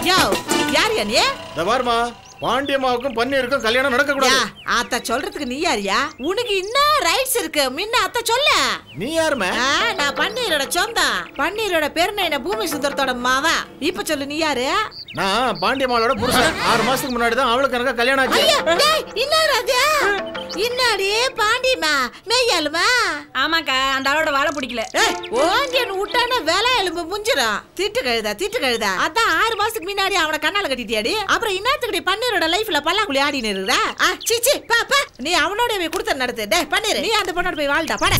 யோ யாரியா நீ? தபார்மா பாண்டியம்மாவுக்கும் பன்னீருக்கும் கல்யாணம் நடக்க கூடாது. அத்த சொல்றதுக்கு நீ யாரியா? உனக்கு என்ன ரைட்ஸ் இருக்கு? முன்ன அத்த சொல்ல. நீ யாருமே? நான் பன்னீரோட சொந்தம். பன்னீரோட பேரு என்ன பூமி சுந்தரத்தோட மாவா. இப்ப சொல்லு நீ யாரு? நான் பாண்டியம்மாளோட புருஷன். 6 மாசத்துக்கு முன்னாடி தான் அவளுக்கு எனக்கு கல்யாணம் ஆச்சு. என்னடா இன்னாடி பாண்டியம்மா மெய்யாலுமா? ஆமாக்கா அந்த ஆளோட வாழை பிடிக்கல. ஓங்கியன் விட்டான வேலை எலும்பு முஞ்சிரும். திட்டு கழுதா அதான் 6 மாசத்துக்கு முன்னாடி அவனை கண்ணால கட்டிட்டியாடி. அப்புறம் இன்னத்துக்கு பன்னீரோட லைஃப்ல பல்லாக்குழி ஆடினு இருக்கா? சீச்சி பாப்பா நீ அவனோட போய் கொடுத்த நடத்து. டே பன்னீர் நீ அந்த பொண்ணோட போய் வாழ்டா பட.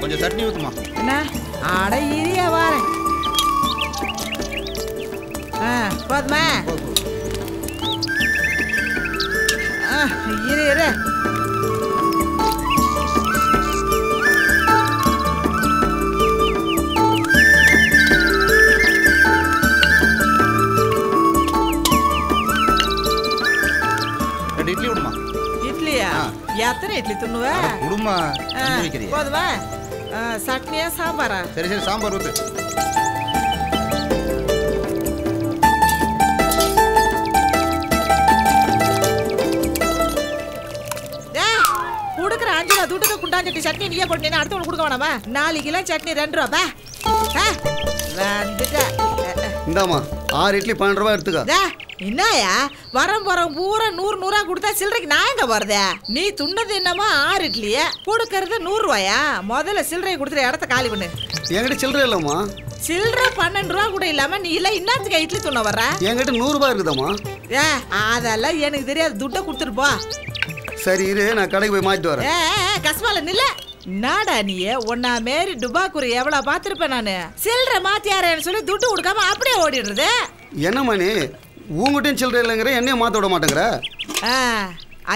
கொஞ்சம் சட்னி ஊத்துமா. என்ன அட இரியா வாரேன். போதுமா? இரு இட்லி விடுமா. இட்லியா? எத்தனை இட்லி துண்ணுவ? விடுமா. போதுமா? சட்னியா சாம்பாரா? சரி சாம்பார் ஊத்து. குடுக்குற 5 ரூபா துட்டுக்கு குண்டாஞ்சட்டி சட்னி நீயே போட்டு அடுத்தவங்க கொடுக்க வேணாமா? 4 கிலோ சட்னி 2 ரூபா. இந்தாமா 6 இட்லி 12 ரூபா எடுத்துக்க. என்னயா வரம் பூரா 100 கொடுத்தா சில்லறைக்கு நான் எங்க போறதே? நீ துண்ணது என்னமா 6 இட்லிய கொடுக்கறது 100 ரூபாயா? முதல்ல சில்லறையை கொடுத்துற இடத்த காலி பண்ணு. என்கிட்ட சில்லறை இல்லம்மா. சில்லறை 12 ரூபா கூட இல்லாம நீ இல்ல இன்னத்துக்கு இட்லி துண்ண வர்ற? என்கிட்ட 100 ரூபாய் இருக்குதாம்மா. அதெல்லாம் எனக்கு தெரியாது. துட்டை கொடுத்துட்டு போ. சரி இரு நான் கடைக்கு போய் மாத்திட்டு வரேன். கஸ்மால நில்ல. நாடா நீ ஒன்னா மேரி டுபாக்குரு எவ்வளவு பாத்திருப்பேன் நானு. சில்லறை மாத்தியாரேன்னு சொல்லி துட்டு கொடுக்காம அப்படியே ஓடிடுறது. என்னம்மா நீ உங்ககிட்டயும் சில்லறை இல்லைங்கிற என்னையும் மாத்த விட மாட்டேங்கிற.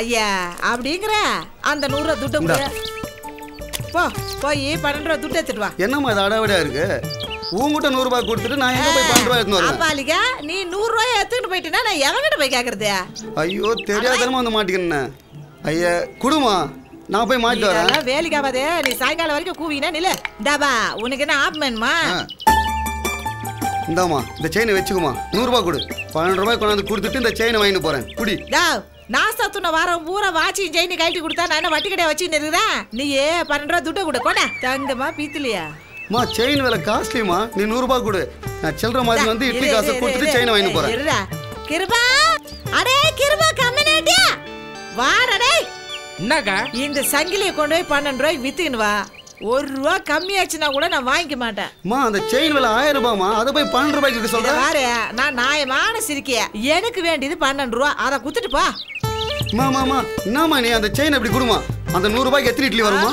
ஐயா அப்படிங்கிற அந்த 100 ரூபா துட்டு கொடு. போய் 12 ரூபா துட்டு எடுத்துட்டு வா. என்னம்மா இது அடாவடியா இருக்கு? உங்ககிட்ட 100 ரூபாய் கொடுத்துட்டு நான் எங்க போய் 12 ரூபாய் எடுத்துட்டு வரேன்? அப்பாலிகா நீ 100 ரூபாய் எடுத்துட்டு போயிட்டீனா நான் எவங்கிட்ட போய் கேக்குறது? ஐயோ தெரியாதனமா வந்து மாட்டிக்கிறேன். ஐயா குடுமா நான் போய் மாட்டிட்டு வரேன். வேலைக்காவாதே நீ சாயங்காலம் வரைக்கும் கூவினா நில. இந்தாபா உனக்கு என்ன ஆப்மேன்மா? இந்தாமா இந்த செயினை வச்சுக்குமா. 100 ரூபாய் கொடு. 12 ரூபாய் கொண்டாந்து கொடுத்துட்டு இந்த செயினை வாங்கிட்டு போறேன். குடி. நாஸ்தா துண்ண வாரம் பூரா வாட்சி செயினி கழட்டி கொடுத்தா நான் என்ன வட்டி கடையை வச்சுன்னு இருக்கிறேன்? நீயே 12 ரூபா துட்டை கொடு. கொட தங்கமா பீத்துலையா? மா செயின் விலை காஸ்ட்லிமா. நீ 100 ரூபாய் கொடு. நான் சில்லற மாதிரி வந்து இட்லி காசை கொடுத்துட்டு செயினை வாங்கிட்டு போறேன். கிருபா அடே கிருபா கம்மினேட்டியா வாடடே. என்னக்கா இந்த சங்கிலியை கொண்டு போய் 12 ரூபாய்க்கு வித்துக்கின்னு வா. 1 ரூபா கம்மியாச்சுன்னா கூட நான் வாங்கிக்க மாட்டேன். மா அந்த செயின் விலை 1000 ரூபாய்மா. அதை போய் 12 ரூபாய்க்கு சொல்றேன். பாரு நான் நியாயமான சிரிக்கிய. எனக்கு வேண்டியது 12 ரூபா. அதை குத்துட்டு போ. மாமா என்னம்மா நீ அந்த செயின் எப்படி கொடுமா? அந்த 100 ரூபாய்க்கு எத்தனை இட்லி வருமா?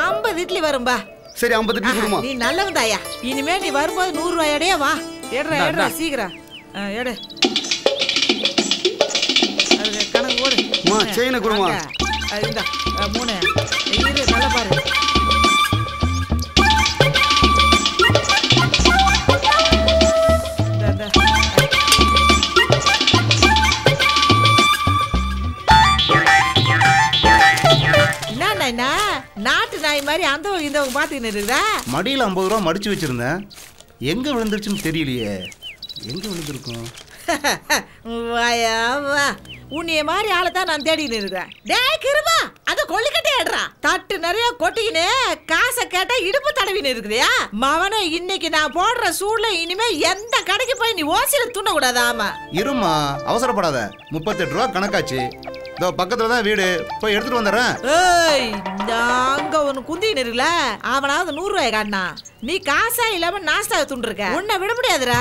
50 இட்லி வரும்பா. சரி 50 இட்லி கொடுமா. நீ நல்லவதாயா. இனிமே நீ வரும்போது 100 ரூபாயோடய வா. எடுறா சீக்கிரம் எடு. அது கணக்கு ஓடு. மா செயினை கொடுமா. இந்த 3 இரு நல்லா பாரு. என்ன நாட்டு நாய் மாதிரி அந்த இந்த பாத்துக்கிட்டு இருக்குதா? மடியில் 50 ரூபா மடிச்சு வச்சிருந்தேன். எங்க விழுந்துருச்சுன்னு தெரியலையே. எங்க விழுந்திருக்கும்? உன்னைய மாதிரி ஆளை தான் நான் தேடின்னு இருக்கிறேன். டேய் கிருபா அத கொள்ளிக்கட்டே ஏடுறா. தட்டு நிறைய கொட்டிக்கினே காசை கேட்டா இடுப்பு தடவின்னு இருக்குதியா? மவனே இன்னைக்கு நான் போடுற சூழ்ல இனிமே எந்த கடைக்கு போய் நீ ஓசில துண்ண கூடாது. ஆமா இருமா அவசரப்படாத. 38 ரூபா கணக்காச்சு. இதோ பக்கத்துல தான் வீடு. போய் எடுத்துட்டு வந்துடுறேன். ஏய் நாங்க ஒன்னு குந்தின்னு இருக்குல்ல. அவனாவது 100 ரூபாய் காட்டினா நீ காசா இல்லாம நாஸ்தா துண்டிருக்க. உன்னை விட முடியாதுடா.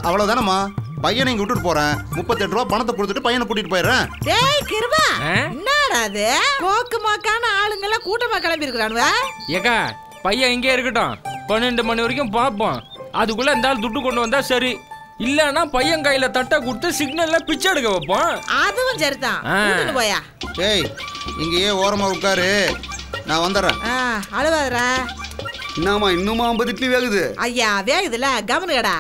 அவ்வளவுதானம்மா. பையனை இங்க விட்டுட்டு போறேன். 38 ரூபா பணத்தை கொடுத்துட்டு பையனை கூட்டிட்டு போயிடுறேன். டேய் கிருபா என்னடா அது? கோக்கு மாக்கான ஆளுங்கெல்லாம் கூட்டமா கிளம்பி இருக்கிறானுவ. ஏக்கா பையன் இங்கே இருக்கட்டும். 12 மணி வரைக்கும் பார்ப்போம். அதுக்குள்ள இந்த ஆள் துட்டு கொண்டு வந்தா சரி. இல்லன்னா பையன் கையில தட்டை கொடுத்து சிக்னல்ல பிச்சை எடுக்க வைப்போம். அதுவும் சரிதான். கூட்டிட்டு போயா. ஏய் இங்கேயே ஓரமா உட்காரு, நான் வந்துடுறேன். அழுவாதரா. என்னம்மா இன்னுமா 50 இட்லி வேகுது? ஐயா வேகுதுல, கவனிக்கடா.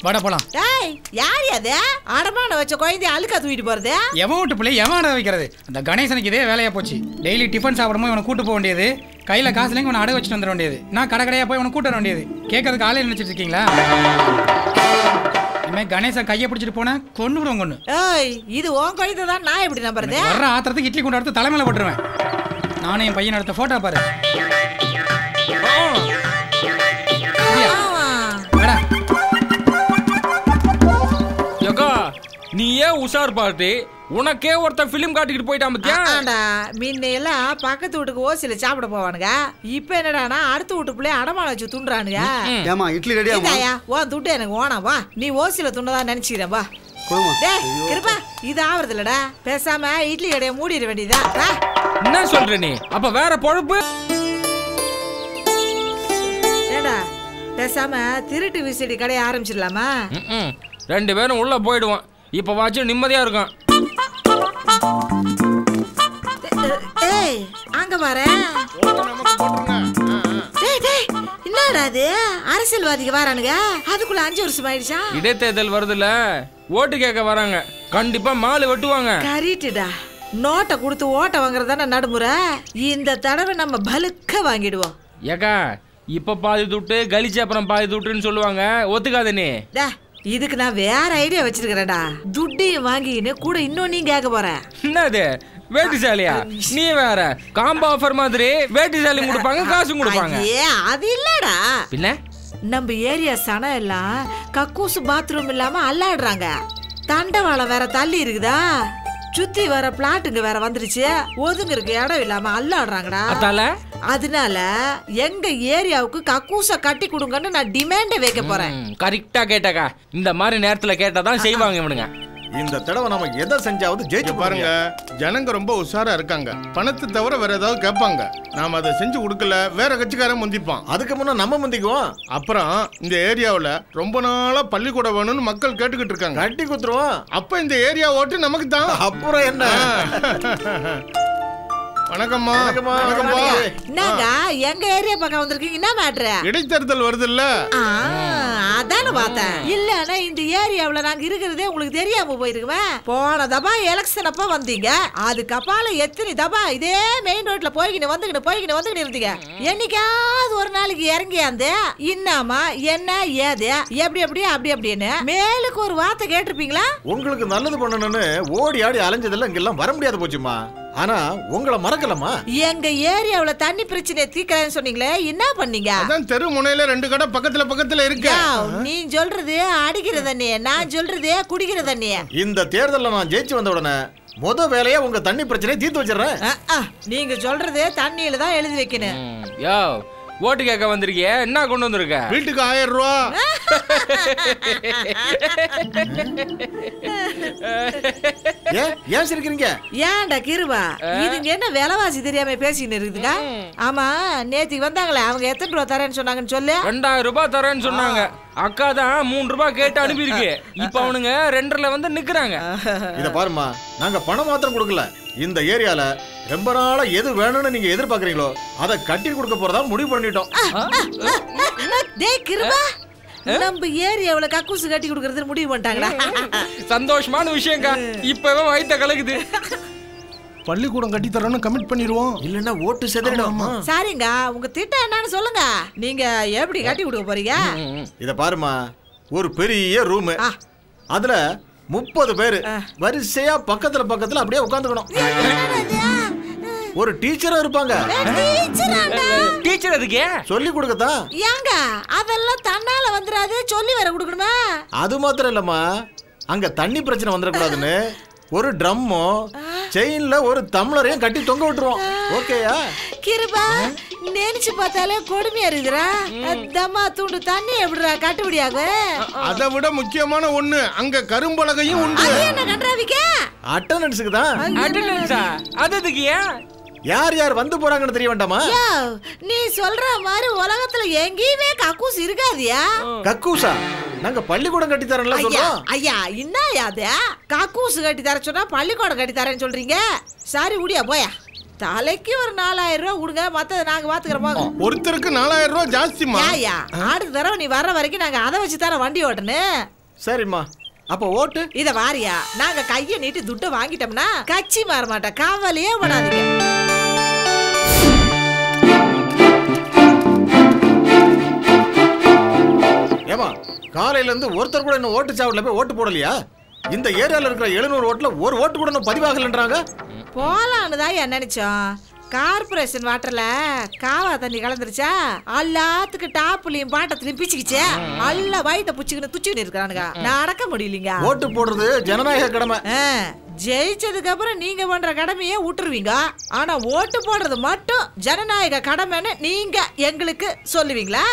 வாடா போலாம். டேய் யார் அது அடமான வச்ச குழந்தை அழுக்கா தூக்கிட்டு போறது? எவன் வீட்டு பிள்ளை எவன் அடை வைக்கிறது? அந்த கணேசனுக்கு இதே வேலையா போச்சு. டெய்லி டிஃபன் சாப்பிடும்போது இவனை கூட்டு போக வேண்டியது, கையில காசுலேங்க இவனை அடை வச்சுட்டு வந்துட வேண்டியது, நான் கடை கடையா போய் இவனை கூட்ட வர வேண்டியது. கேட்கறதுக்கு ஆளே நினைச்சிட்டு இருக்கீங்களா? இனிமேல் கணேசன் கையை பிடிச்சிட்டு போனேன் கொண்டு விடுவோம் கொண்டு. ஏய் இது உன் குழந்தை தான், நான் எப்படி நம்புறது? வர்ற ஆத்திரத்துக்கு இட்லி கொண்டு எடுத்து தலைமையில போட்டுருவேன். நானும் என் பையன் எடுத்த போட்டோ பாரு. நீயே உஷார் பார்ட்டி, உனக்கே ஒருத்தன் பிலிம் காட்டிக்கிட்டு போயிட்டான் பத்தியா? முன்ன எல்லாம் பக்கத்து வீட்டுக்கு ஓசில சாப்பிட போவானுங்க, இப்ப என்னடானா அடுத்த வீட்டுக்குள்ளே அடமான வச்சு துண்டுறானுங்க. ஏமா இட்லி ரெடியாமா? உன் துட்டு எனக்கு ஓனா வா, நீ ஓசில துண்டதான் நினைச்சுக்கிறேன் வா. கிருப்பா இது ஆவறது இல்லடா, பேசாம இட்லி கடையை மூடிட வேண்டியதா. என்ன சொல்ற நீ? அப்ப வேற பொழப்பு ஏடா, பேசாம திருட்டு விசிடி கடையை ஆரம்பிச்சிடலாமா? 2 பேரும் உள்ள போயிடுவோம். இப்ப வாச்சும் நிம்மதியா இருக்கும். ஏய் அங்க பாரு. என்னடா அது அரசியல்வாதிக்கு வரானுங்க, அதுக்குள்ள 5 வருஷம் ஆயிடுச்சா? இடைத்தேர்தல் வருதுல, ஓட்டு கேட்க வராங்க. கண்டிப்பா மாலு வெட்டுவாங்க. கரெக்டுடா, நோட்டை கொடுத்து ஓட்ட வாங்குறதான நடுமுறை. இந்த தடவை நம்ம பலுக்க வாங்கிடுவோம். ஏக்கா இப்ப பாதி துட்டு கழிச்சு அப்புறம் பாதி துட்டுன்னு சொல்லுவாங்க, ஒத்துக்காத நீ. இதுக்கு நான் வேற ஐடியா வச்சிருக்கிறேன்டா. துட்டையும் வாங்கின்னு கூட இன்னொன்னு கேட்க போறேன். என்னது வேட்டிசாலியா? நீ வேற காம்போ ஆஃபர் மாதிரி வேட்டிசாலி கொடுப்பாங்க, காசும் கொடுப்பாங்க. அது இல்லடா, பின்ன நம்ம ஏரியா சனம் எல்லாம் கக்கூசு பாத்ரூம் இல்லாம அல்லாடுறாங்க. தண்டவாளம் வேற தள்ளி இருக்குதா, சுத்தி வர பிளாட்டுங்க வேற வந்துருச்சு, ஒதுங்கருக்கு இடம் இல்லாம அல்லாடுறாங்கடா. அதனால எங்க ஏரியாவுக்கு கக்கூச கட்டி கொடுங்கன்னு நான் டிமாண்ட் வைக்க போறேன். கரெக்டா கேட்டாக்கா, இந்த மாதிரி நேரத்துல கேட்டாதான் செய்வாங்க இவனுங்க. இந்த தடவை நம்ம எதை செஞ்சாவது ஜெயிச்சு பாருங்க. ஜனங்க ரொம்ப உஷாரா இருக்காங்க, பணத்தை தவிர வேற ஏதாவது கேட்பாங்க. நாம அதை செஞ்சு கொடுக்கல வேற கட்சிக்காரன் முந்திப்பான், அதுக்கு முன்ன நம்ம முந்திக்குவோம். அப்புறம் இந்த ஏரியாவுல ரொம்ப நாளா பள்ளிக்கூடம் வேணும்னு மக்கள் கேட்டுக்கிட்டு இருக்காங்க, கட்டி குத்துருவோம். அப்ப இந்த ஏரியா ஓட்டு நமக்கு தான். அப்புறம் என்ன? வணக்கம்மா. என்னங்க எங்க ஏரியா பக்கம் வந்திருக்கீங்க, என்ன மேட்ரு? இடைத்தேர்தல் வருது இல்ல, அதான பார்த்தேன். இல்லன்னா இந்த ஏரியாவுல நாங்க இருக்கிறதே உங்களுக்கு தெரியாம போயிருக்குவேன். போன தபா எலெக்ஷன் அப்ப வந்தீங்க, அதுக்கப்பால எத்தனை தபா இதே மெயின் ரோட்ல போய்கிட்டு இருந்தீங்க. என்னைக்காவது ஒரு நாளைக்கு இறங்கி அந்த இன்னாமா என்ன ஏது எப்படி அப்படின்னு மேலுக்கு ஒரு வார்த்தை கேட்டிருப்பீங்களா? உங்களுக்கு நல்லது பண்ணணும்னு ஓடி ஆடி அலைஞ்சதெல்லாம் இங்கெல்லாம் வர முடியாது போச்சுமா. ஆனா உங்களை மறக்கலமா? எங்க ஏரியாவுல தண்ணி பிரச்சனை தீர்க்கறேன்னு சொன்னீங்களே, என்ன பண்ணீங்க? அதான் தெரு முனையில 2 கடை பக்கத்துல இருக்கு. நீ சொல்றது அடிக்கிற தண்ணி, நான் சொல்றது குடிக்கிற தண்ணி. இந்த தேர்தல்ல நான் ஜெயிச்சு வந்த உடனே முத வேலையா உங்க தண்ணி பிரச்சனையை தீர்த்து வச்சிடறேன். நீங்க சொல்றது தண்ணியில தான் எழுதி வைக்கணும். யோ ஓட்டு கேட்க வந்திருக்கிய, என்ன கொண்டு வந்திருக்க? வீட்டுக்கு 1000 ரூபா. ஏன் சிரிக்கிறீங்க? ஏன்டா கிருபா, இதுங்க என்ன விலைவாசி தெரியாம பேசின்னு இருக்குதுங்க? ஆமா நேத்திக்கு வந்தாங்களே, அவங்க எத்தனை ரூபா தரேன்னு சொன்னாங்கன்னு சொல்லு. 2000 ரூபாய் தரேன்னு சொன்னாங்க. அக்கா தான் 3 ரூபாய் கேட்டு அனுப்பியிருக்கு. இப்ப அவனுங்க 2.5 வந்து நிக்கிறாங்க. இத பாருமா, நாங்க பணம் மாத்திரம் கொடுக்கல, இந்த ஏரியால ரொம்ப நாளா எது வேணும்னு நீங்க எதிர்பார்க்கறீங்களோ அதை கட்டி கொடுக்க போறதா முடிவு பண்ணிட்டோம். டேய் கிருபா, நம்ம ஏரியாவுல கக்கூசு கட்டி கொடுக்கறது முடிவு பண்ணிட்டாங்களா? சந்தோஷமான விஷயம்க்கா, இப்பவே வயித்த கலக்குது. பள்ளிக்கூடம் கட்டி தரோன்னு கமிட் பண்ணிடுவோம், இல்லன்னா ஓட்டு செதறிடும். சரிங்க, உங்க திட்டம் என்னன்னு சொல்லுங்க, நீங்க எப்படி கட்டி கொடுக்க போறீங்க? இத பாருமா, ஒரு பெரிய ரூம், அதுல 30 பேரு வரிசையா பக்கத்துல அப்படியே உட்காந்துக்கணும். ஒரு டீச்சரும் இருப்பாங்க. டீச்சர் அதுக்கு சொல்லி கொடுக்கத்தான். ஏங்க அதெல்லாம் தன்னால வந்துராது, சொல்லி வர கொடுக்கணுமா? அது மாத்திரம் இல்லம்மா, அங்க தண்ணி பிரச்சனை வந்துடக்கூடாதுன்னு ஒரு ட்ரம்மோ செயின்ல ஒரு டம்ளரையும் கட்டி தொங்க விட்டுருவோம். ஓகேயா? கிருபா, நினைச்சு பார்த்தாலே கொடுமையா இருக்குறா. தம்மா தூண்டு தண்ணி எப்படிடா கட்டுப்படியாக? அதை விட முக்கியமான ஒண்ணு, அங்க கரும்பலகையும் உண்டு. என்ன கண்டறாவிக்க? அட்டெண்டன்ஸ்க்கு தான். அட்டெண்டன்ஸா? அது எதுக்கு? யார் யார் வந்து போறாங்கன்னு தெரிய வேண்டாமா? நீ சொல்ற மாதிரி உலகத்துல எங்கேயுமே கக்கூஸ் இருக்காதியா? கக்கூசா? நாங்க பள்ளிக்கூடம் கட்டி தரேன்ல சொல்றோம். ஐயா என்னயா அது? கக்கூஸ் கட்டி தர சொன்னா பள்ளிக்கூடம் கட்டி தரேன்னு சொல்றீங்க? சரி உடியா போயா. தலைக்கு ஒரு 4000 ரூபா கொடுங்க, மத்தத நாங்க பாத்துக்கிறோம். ஒருத்தருக்கு 4000 ரூபா ஜாஸ்திமா. ஐயா அடுத்த தடவை நீ வர்ற வரைக்கும் நாங்க அதை வச்சு தானே வண்டி ஓட்டணும். சரிம்மா, அப்ப ஓட்டு இத வாரியா. நாங்க கைய நீட்டி துட்டு வாங்கிட்டோம்னா கட்சி மாற மாட்டோம், கவலையே படாதீங்க. ஏமா காலையில இருந்து ஒருத்தர் கூட இன்னும் ஓட்டு சாவடில போய் ஓட்டு போடலையா? இந்த ஏரியால இருக்கிற 700 ஓட்டுல ஒரு ஓட்டு கூட இன்னும் பதிவாகலன்றாங்க. போலான்னு தான் நினைச்சோம். கார்பரேஷன் வாட்டர்ல காவா தண்ணி கலந்துருச்சா, எல்லாத்துக்கு டாப்லயும் பாட்டத்திலயும் பிச்சுக்கிச்சு, அல்ல வயிற்ற புச்சுக்கின்னு துச்சுக்கின்னு இருக்கிறானுங்க. நடக்க முடியலீங்க. ஓட்டு போடுறது ஜனநாயக கடமை. ஜெயிச்சதுக்கு அப்புறம் நீங்க பண்ற கடமையே விட்டுருவீங்க. ஆனா ஓட்டு போடுறது மட்டும் ஜனநாயக கடமைன்னு நீங்க எங்களுக்கு சொல்லுவீங்களா?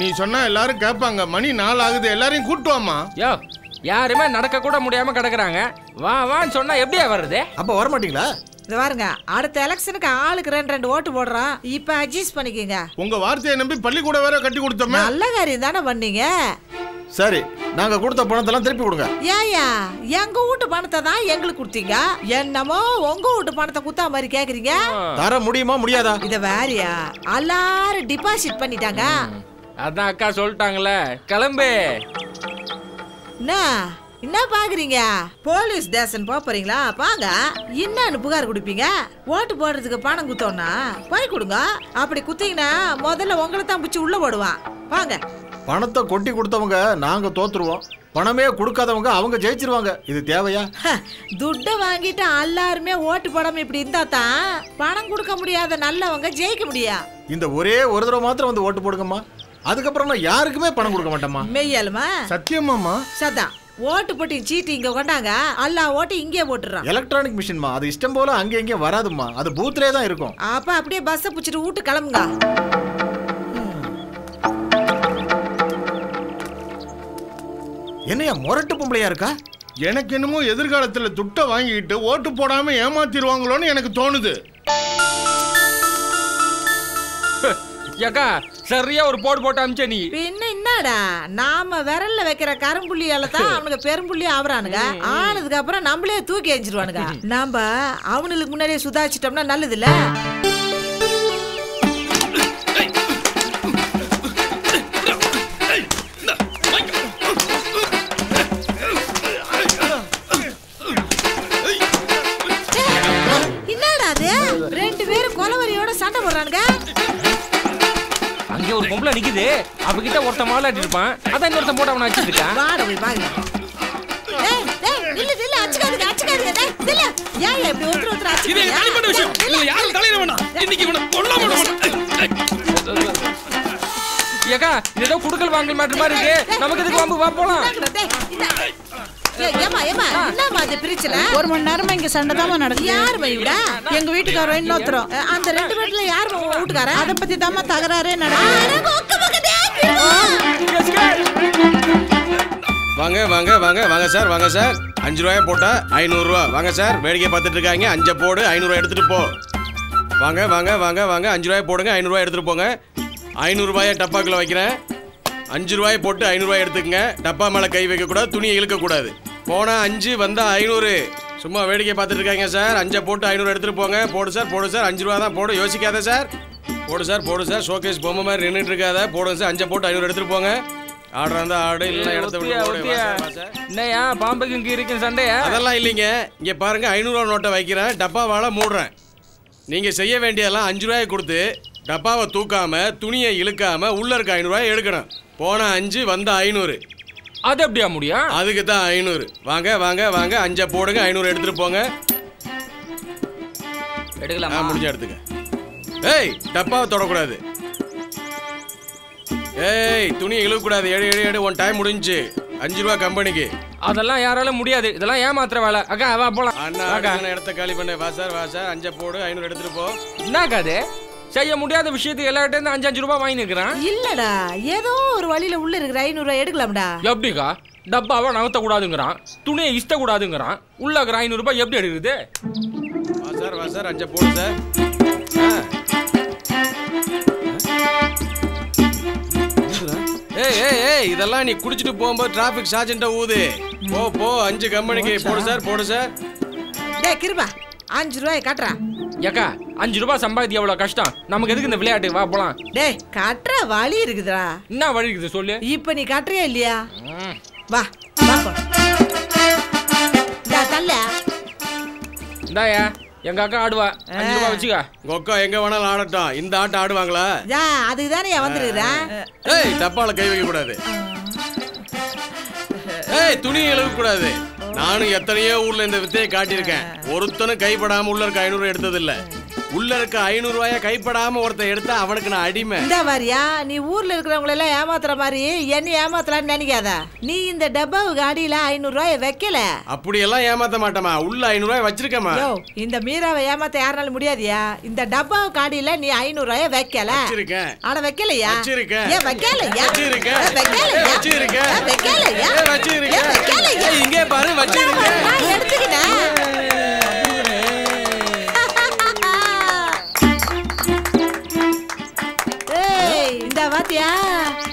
நீ சொன்னா எல்லாரும் கேட்பாங்க. மணி 4 ஆகுது, எல்லாரையும் கூட்டு வாமா. யோ யாருமே நடக்க கூட முடியாம கிடக்குறாங்க. வா வான்னு சொன்னா எப்படியா வர்றது? அப்ப வர மாட்டீங்களா? இது பாருங்க, அடுத்த எலெக்ஷனுக்கு ஆளுக்கு 2 ஓட்டு போடுறோம். இப்ப அட்ஜஸ்ட் பண்ணிக்கங்க. உங்க வார்த்தையை நம்பி பள்ளிக்கூடம் வேற கட்டி கொடுத்தோமே. நல்ல காரியம் தானே பண்ணீங்க. சரி, நாங்க கொடுத்த பணத்தெல்லாம் திருப்பி கொடுங்க. ஏயா எங்க வீட்டு பணத்தை தான் எங்களுக்கு கொடுத்தீங்க, என்னமோ உங்க வீட்டு பணத்தை குத்தா மாதிரி கேக்குறீங்க. தர முடியுமா முடியாதா? இத வேறியா எல்லாரும் டிபாசிட் பண்ணிட்டாங்க. அதான் அக்கா சொல்லிட்டாங்களே, கிளம்பு. என்ன பாக்குறீங்க? போலீஸ் ஸ்டேஷன் போறீங்களா? பாங்க. என்னன்னு புகார் கொடுப்பீங்க? ஓட்டு போடுறதுக்கு பணம் குத்தோம்னா போய் கொடுங்க. அப்படி குத்தீங்கன்னா முதல்ல உங்களை தான் பிடிச்சி உள்ள போடுவான். வாங்க. பணத்தை கொட்டி கொடுத்தவங்க நாங்க தோத்துருவோம், பணமே கொடுக்காதவங்க அவங்க ஜெயிச்சிருவாங்க. இது தேவையா? துட்டை வாங்கிட்டு எல்லாருமே ஓட்டு போடாம இப்படி இருந்தா தான் பணம் கொடுக்க முடியாத நல்லவங்க ஜெயிக்க முடியும். இந்த ஒரே ஒரு தடவை மாத்திரம் வந்து ஓட்டு போடுங்கம்மா, அதுக்கப்புறம் நான் யாருக்குமே பணம் கொடுக்க மாட்டேம்மா. மெய்யாலுமா? சத்தியமாமா? சதா ஓட்டு போட்டி சீட்டு இங்க கொண்டாங்க, எல்லா ஓட்டு இங்கே போட்டுறான். எலக்ட்ரானிக் மிஷின்மா, அது இஷ்டம் போல அங்க இங்கே வராதுமா, அது பூத்லயே தான் இருக்கும். அப்ப அப்படியே பஸ்ஸை பிடிச்சிட்டு வீட்டு கிளம்புங்க. என்னையா முரட்டு பொம்பளையா இருக்கா? எனக்கு என்னமோ எதிர்காலத்துல துட்டை வாங்கிட்டு ஓட்டு போடாம ஏமாத்திடுவாங்களோன்னு எனக்கு தோணுது. ஏக்கா சரியா ஒரு போடு போட்டு அமிச்ச நீ. பின்ன என்னடா, நாம விரல்ல வைக்கிற கரும்புள்ளியால தான் அவனுக்கு பெரும்புள்ளி ஆவறானுங்க. ஆனதுக்கு அப்புறம் நம்மளே தூக்கி எஞ்சிருவானுங்க. நாம அவனுக்கு முன்னாடியே சுதாச்சிட்டோம்னா நல்லது இல்ல. என்னடா அது, 2 பேரும் கொலவரியோட சண்டை போடுறானுங்க. அங்க ஒரு பொம்பளை நிக்குது, அவகிட்ட ஒருத்த மாலாட்டி இருப்பான், அதான் இன்னொருத்த போட்டு அவனை அடிச்சிட்டு இருக்கான். வாட போய் பாருங்க. டேய் டேய் நில்லு நில்லு, அடிச்சுக்காதீங்க அடிச்சுக்காதீங்க. டேய் நில்லு. ஏன் இப்படி ஒருத்தர் அடிச்சுக்கீங்க? இது தனிப்பட்ட விஷயம். இல்ல யாரும் தலையிட வேண்டாம். இன்னைக்கு இவனை கொல்லாம விட மாட்டேன். ஏக்கா ஏதோ குடுக்கல் வாங்கல் மாட்டு மாதிரி இருக்கு, நமக்கு இதுக்கு வாம்பு வா போலாம். ஏமா ஏமா என்னமா அது பிரச்சனை? 1 மணி நேரமா இங்க சண்டை தான் நடக்குது. யார் மையுடா? எங்க வீட்டுக்காரர் இன்னொருத்தரும். அந்த 2 பேர்ல யார் வீட்டுக்காரா? அத பத்தி தாமா தகராறே நடக்குது. வாங்க வாங்க வாங்க வாங்க சார், வாங்க சார். 5 ரூபாய் போட்டா 500 ரூபா. வாங்க சார், வேடிக்கை பார்த்துட்டு இருக்காங்க. 5 போடு, 500 ரூபாய் எடுத்துட்டு போ. வாங்க வாங்க வாங்க வாங்க, 5 ரூபாய் போடுங்க, 500 ரூபாய் எடுத்துட்டு போங்க. 500 ரூபாயை டப்பாக்குள்ள வைக்கிறேன். 5 ரூபாய் போட்டு 500 ரூபாய் எடுத்துக்கங்க. டப்பா மேல கை வைக்க கூடாது, துணியை இழுக்க கூடாது. போனா 5 வந்தா 500. சும்மா வேடிக்கை பார்த்துட்டு இருக்காங்க சார். 5 போட்டு 500 எடுத்துட்டு போங்க. போடு சார், போடு சார். 5 ரூபா தான் போடு, யோசிக்காத சார். போடு சார், போடு சார். ஷோகேஸ் பொம்மை மாதிரி நின்றுட்டு இருக்காத. போடுங்க சார். 5 போட்டு 500 எடுத்துட்டு போங்க. ஆர்டர் இருந்தா ஆடு, இல்ல இடத்த விட்டு போடு. என்னையா பாம்புக்கு இங்க இருக்கு சண்டையா? அதெல்லாம் இல்லைங்க. இங்க பாருங்க, 500 ரூபா நோட்டை வைக்கிறேன், டப்பாவால மூடுறேன். நீங்க செய்ய வேண்டியதெல்லாம் 5 ரூபாய் கொடுத்து டப்பாவை தூக்காம, துணியை இழுக்காம உள்ள இருக்க 500 ரூபாய் எடுக்கணும். போனா 5 வந்தா 500. அது எப்படியா முடியும்? அதுக்கு தான் 500. வாங்க வாங்க வாங்க, 5 போடுங்க, 500 எடுத்துட்டு போங்க. எடுக்கலாமா? முடிஞ்ச எடுத்துக்க. ஏய், டப்பாவை தொடக்கூடாது. ஏய், துணியை இழுக்கக்கூடாது. எடு எடு எடு, உன் டைம் முடிஞ்சு. 5 ரூபா கம்பெனிக்கு. அதெல்லாம் யாராலும் முடியாது, இதெல்லாம் ஏமாத்துற வேலை. அக்கா வா போலாம். அண்ணா இடத்த காலி பண்ண. வா சார், வா சார். 5 போடு, 500 எடுத்துட்டு போ. என்னக்கா அது? செய்ய முடியாத விஷயத்துக்கு எல்லார்ட்ட இருந்து 5 ரூபாய் வாங்கி நிற்கிறான். இல்லடா, ஏதோ ஒரு வழியில உள்ள இருக்கிற 500 ரூபாய் எடுக்கலாம்டா. எப்படிக்கா? டப்பாவை நகர்த்த கூடாதுங்கிறான், துணியை இஷ்ட கூடாதுங்கிறான், உள்ள இருக்கிற 500 ரூபாய் எப்படி எடுக்குது? வா சார், வா சார். 5 போடு சார். ஏய் இதெல்லாம் நீ குடிச்சிட்டு போகும்போது டிராஃபிக் சார்ஜென்ட்ட ஊது. போ 5 கம்பெனிக்கு போடு சார். டேய் கிருபா 5 ரூபாய் கட்டுறா. ஏக்கா 5 ரூபாய் சம்பாதிக்க எவ்வளவு கஷ்டம், நமக்கு எதுக்கு இந்த விளையாட்டு? வா போலாம். டேய் கட்டுற வழி இருக்குதுடா. என்ன வழி இருக்குது சொல்லு. இப்ப நீ கட்டுறியா இல்லையா? வா பாப்போம். டா தள்ள. இந்தாயா எங்க அக்கா ஆடுவா, 5 ரூபாய் வச்சுக்க. உங்க அக்கா எங்க வேணாலும் ஆடட்டும், இந்த ஆட்டம் ஆடுவாங்களா? அதுக்கு தானே வந்துருக்குறேன். ஏய் டப்பால கை வைக்க கூடாது. ஏய் துணி இழுக்க கூடாது. நானும் எத்தனையோ ஊர்ல இந்த வித்தையை காட்டியிருக்கேன். ஒருத்தனும் கைப்படாம உள்ள இருக்க 500 எடுத்தது இல்ல. உள்ள இருக்க 500 ரூபாய கைப்படாம ஒருத்தன் எடுத்தா அவனுக்கு நான் அடிமை. இந்த வாரியா நீ ஊர்ல இருக்கிறவங்க எல்லாம் ஏமாத்துற மாதிரி என்ன ஏமாத்தலான்னு நினைக்காத. நீ இந்த டப்பாவுக்கு அடியில 500 ரூபாய வைக்கல. அப்படி எல்லாம் ஏமாத்த மாட்டமா, உள்ள 500 ரூபாய் வச்சிருக்கமா. இந்த மீராவை ஏமாத்த யாராலும் முடியாதியா? இந்த டப்பாவுக்கு அடியில நீ 500 ரூபாய வைக்கல. வச்சிருக்கேன். அட வைக்கலையா? வச்சிருக்கேன். ஏன் வைக்கலையா? வச்சிருக்கேன். வைக்கலையா? வச்சிருக்கேன். வைக்கலையா? வச்சிருக்கேன். வைக்கலையா? இங்கே பாரு வச்சிருக்கேன். நான் எடுத்துக்கிட்டேன்.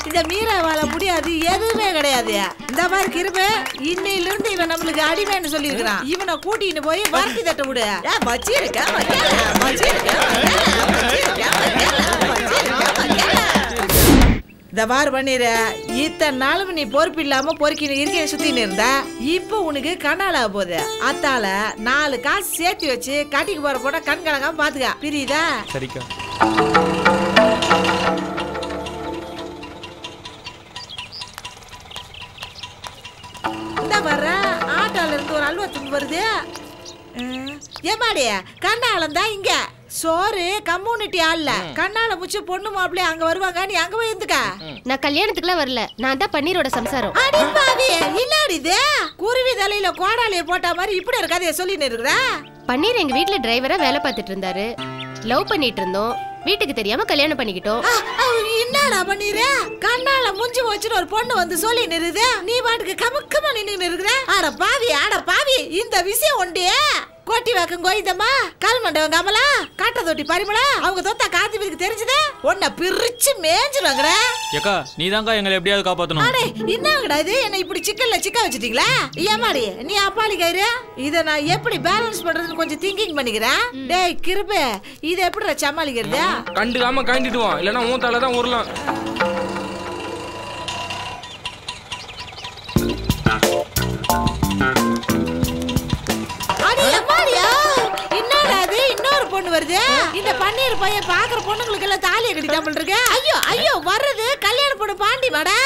இந்த மீராவால முடியாது எதுவுமே கிடையாது. இந்த மாதிரி கிருப இன்னையில இருந்து இவன் நம்மளுக்கு அடிமைன்னு சொல்லி இருக்கிறான். இவனை கூட்டிட்டு போய் வரட்டி தட்ட விடு. இந்த வார் பண்ணிர. இத்தனை நாளும் நீ பொறுப்பு இல்லாம பொறுக்கி இருக்கேன்னு சுத்தின்னு இருந்தா இப்ப உனக்கு கண்ணால போகுது. அத்தால 4 காசு சேர்த்து வச்சு கட்டிக்கு போற போட கண் கலங்காம பாத்துக்க. புரியுதா? சரிக்கா. ஆட்டால இருந்து ஒரு அல்வா துண்டு வருது. ஏமாடிய கண்ணாலம் தான் இங்க சோறு கம்யூனிட்டி ஆள்ல கண்ணால முச்சு பொண்ணு மாப்பிள்ளை அங்க வருவாங்க. நீ அங்க போய் இருந்துக்க. நான் கல்யாணத்துக்குலாம் வரல, நான் தான் பன்னீரோட சம்சாரம். அடி பாவி என்னடி இது? குருவி தலையில கோடாலிய போட்ட மாதிரி இப்படி ஒரு கதையை சொல்லின்னு இருக்கிற. பன்னீர் எங்க வீட்ல டிரைவரா வேலை பார்த்துட்டு இருந்தாரு. லவ் பண்ணிட்டு இருந்தோம். வீட்டுக்கு தெரியாம கல்யாணம் பண்ணிக்கிட்டோம். என்னடா பன்னீர? கண்ணால முஞ்சி வச்சுட்டு ஒரு பொண்ணு வந்து சொல்லி நிறுது. நீ பாட்டுக்கு கமுக்கமா நின்னு இருக்கிற. அட பாவி இந்த விஷயம் ஒண்டே கோட்டி வாக்கம் கோயிந்தம்மா கல்மண்டவங்க கமலா காட்ட தொட்டி பரிமளா அவங்க தொத்தா காத்திபிக்கு தெரிஞ்சதே உன்னை பிரிச்சு மேஞ்சிருவாங்கடா. ஏக்கா நீதாங்க எங்களை எப்படியாவது காப்பாத்தணும். அடே என்னங்கடா இது? என்ன இப்படி சிக்கல்ல சிக்க வச்சிட்டீங்களா? ஏமாடி நீ அப்பாலி கயிறு இத நான் எப்படி பேலன்ஸ் பண்றதுன்னு கொஞ்சம் திங்கிங் பண்ணிக்கிறேன். டேய் கிருபே இத எப்படி சமாளிக்கிறது? கண்டுக்காம காண்டிடுவோம், இல்லனா உன் தலை தான் உருளலாம். பொண்ணு வருது. இந்த பன்னீர் பையன் பாக்குற பொண்ணுங்களுக்கு எல்லாம் தாலியை கட்டிட்டாமல் இருக்கு. ஐயோ வர்றது கல்யாண பொண்ணு பாண்டி மாடா.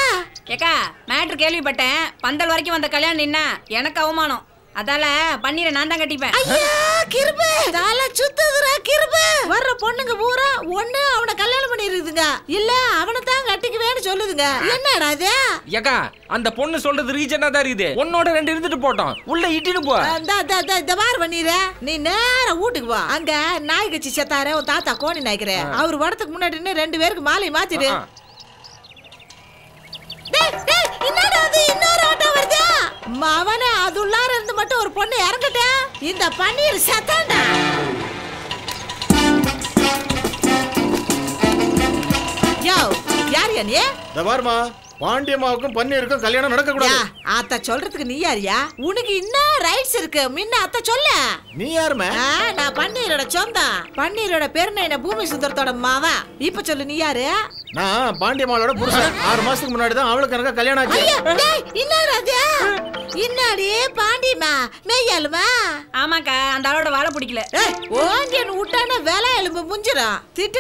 ஏக்கா மேட்ரு கேள்விப்பட்டேன். பந்தல் வரைக்கும் வந்த கல்யாணம் நின்னா எனக்கு அவமானம். அதால பன்னீரை நான் தான் கட்டிப்பேன். ஐயா கிருபு தலை சுத்துதுடா கிருபு. வர்ற பொண்ணுங்க பூரா ஒண்ணு அவனை கல்யாணம் பண்ணிருக்குதுங்க, இல்ல அவனை தான் கட்டிக்குவேன்னு சொல்லுதுங்க. என்னடா இது? ஏக்கா அந்த பொண்ணு சொல்றது ரீசனா தான் இருக்குது. உன்னோட 2 இருந்துட்டு போட்டோம், உள்ள இட்டிட்டு போ. இந்த வார் பண்ணிர. நீ நேரா வீட்டுக்கு போ. அங்க நாய் கட்சி செத்தாரு உன் தாத்தா கோணி நாய்க்கிற. அவர் வரதுக்கு முன்னாடி 2 பேருக்கு மாலை மாத்திடு. இன்னொரு ஆட்டோ வருது. அவனே அதுள்ளார இருந்து மட்டும் ஒரு பொண்ணு இறங்கட்ட. இந்த பன்னீர் செத்தாண்டா. யோ யாரியா நீ? தபார்மா பாண்டியம்மாவுக்கும் பன்னீருக்கும் கல்யாணம் நடக்க கூடாது. அத்த சொல்றதுக்கு நீ யாரியா? உனக்கு இன்னும் ரைட்ஸ் இருக்கு. முன்ன அத்த சொல்ல. நீ யாருமே? நான் பன்னீரோட சொந்தம். பன்னீரோட பேருன பூமி சுந்தரத்தோட மாவா. இப்ப சொல்லு நீ யாரு? நான் பாண்டியம்மாளோட புருஷன். 6 மாசத்துக்கு முன்னாடி தான் அவளுக்கு எனக்கு கல்யாணம் ஆச்சு. என்னடா அது? இன்னாடி பாண்டியம்மா மேயாலுமா? ஆமாக்கா அந்த ஆளோட வாழை பிடிக்கல. ஓங்கேன்னு விட்டான வேலை எலும்பு முஞ்சிரும். திட்டு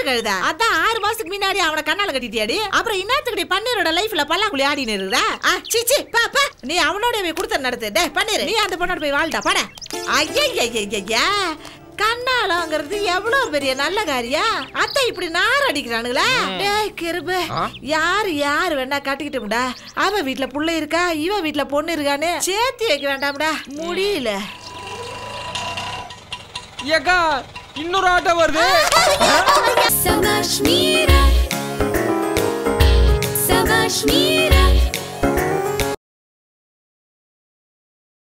கழுதா. அதான் 6 மாசத்துக்கு முன்னாடி அவனை கண்ணால கட்டிட்டியாடி. அப்புறம் இன்னத்துக்கு பன்னீரோட லைஃப்ல பல்லாக்குழி ஆடின்னு இருக்கிறா. சீச்சி பாப்பா நீ அவனோட போய் கொடுத்த நடத்து. டே பன்னீர் நீ அந்த பொண்ணோட போய் வாழ்டா பட. ஐயா கண்ணாலங்கிறது எவ்வளவு பெரிய நல்ல காரியம். அத்தை இப்படி நார் அடிக்கிறானுங்களா? டேய் கிருபு யாரு வேணா கட்டிக்கிட்டோம்டா. அவ வீட்டுல புள்ள இருக்கா, இவ வீட்டுல பொண்ணு இருக்கான்னு சேர்த்து வைக்க வேண்டாம்டா. முடியல. ஏக்கா இன்னொரு ஆட்டோ வருது. Savaş Mira